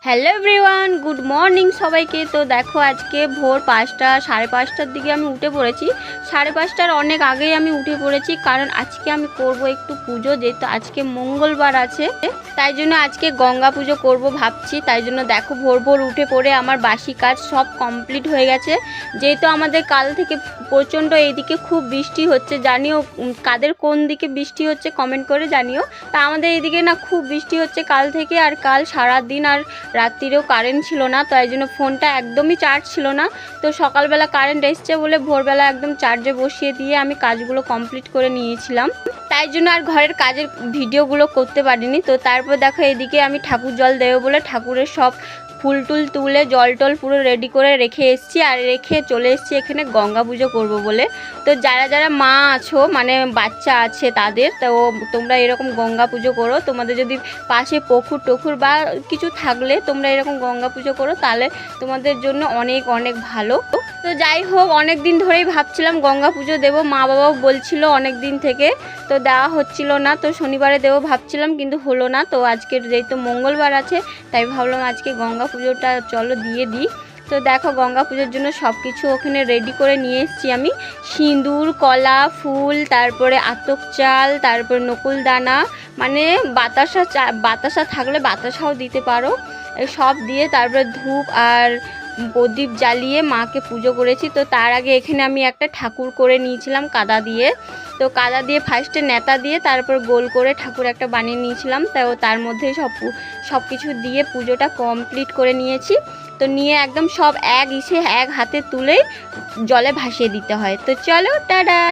Hello everyone, good morning সবাইকে। তো দেখো আজকে ভোর 5টা 5:30টার দিকে আমি উঠে পড়েছি। 5:30টার অনেক আগেই আমি উঠে পড়েছি, কারণ আজকে আমি করব একটু পুজো, যেহেতু আজকে মঙ্গলবার আছে, তাই জন্য আজকে গঙ্গা পুজো করব ভাবছি। তাই জন্য দেখো ভোর ভোর উঠে পড়ে আমার বাসি কাজ সব কমপ্লিট হয়ে গেছে। যেহেতু আমাদের কাল থেকে প্রচণ্ড এইদিকে খুব বৃষ্টি হচ্ছে, জানিও কাদের কোন দিকে বৃষ্টি হচ্ছে কমেন্ট করে জানিও। তা আমাদের এইদিকে না খুব বৃষ্টি হচ্ছে কাল থেকে, আর কাল সারাদিন আর রাত্রিরেও কারেন্ট ছিল না, তাই জন্য ফোনটা একদমই চার্জ ছিল না। তো সকালবেলা কারেন্ট এসছে বলে ভোরবেলা একদম চার্জে বসিয়ে দিয়ে আমি কাজগুলো কমপ্লিট করে নিয়েছিলাম, তাই জন্য আর ঘরের কাজের ভিডিওগুলো করতে পারিনি। তো তারপর দেখো এদিকে আমি ঠাকুর জল দেবো বলে ঠাকুরের সব ফুল টুল তুলে জল টল পুরো রেডি করে রেখে এসেছি, আর রেখে চলে এসেছি এখানে গঙ্গা পুজো করবো বলে। তো যারা যারা মা আছো, মানে বাচ্চা আছে তাদের, তো তোমরা এরকম গঙ্গা পুজো করো। তোমাদের যদি পাশে পুকুর টুকুর বা কিছু থাকলে তোমরা এরকম গঙ্গা পুজো করো, তাহলে তোমাদের জন্য অনেক অনেক ভালো। তো যাই হোক, অনেক দিন ধরেই ভাবছিলাম গঙ্গা পুজো দেবো, মা বাবাও বলছিল অনেক দিন থেকে, তো দেওয়া হচ্ছিল না। তো শনিবারে দেবো ভাবছিলাম, কিন্তু হলো না। তো আজকের যেহেতু মঙ্গলবার আছে, তাই ভাবলাম আজকে গঙ্গা পুজোটা চলো দিয়ে দিই। তো দেখো গঙ্গা পুজোর জন্য সব কিছু ওখানে রেডি করে নিয়ে এসেছি আমি। সিঁদুর, কলা, ফুল, তারপরে আতপ চাল, তারপরে নকুল দানা, মানে বাতাসা থাকলে বাতাসাও দিতে পারো, সব দিয়ে তারপরে ধূপ আর প্রদীপ জ্বালিয়ে মাকে পুজো করেছি। তো তার আগে এখানে আমি একটা ঠাকুর করে নিয়েছিলাম কাদা দিয়ে। তো কাদা দিয়ে ফার্স্টে নেতা দিয়ে তারপর গোল করে ঠাকুর একটা বানিয়ে নিয়েছিলাম। তো তার মধ্যে সব কিছু দিয়ে পুজোটা কমপ্লিট করে নিয়েছি। তো নিয়ে একদম সব এক হাতে তুলে জলে ভাসিয়ে দিতে হয়। তো চলো টাটা।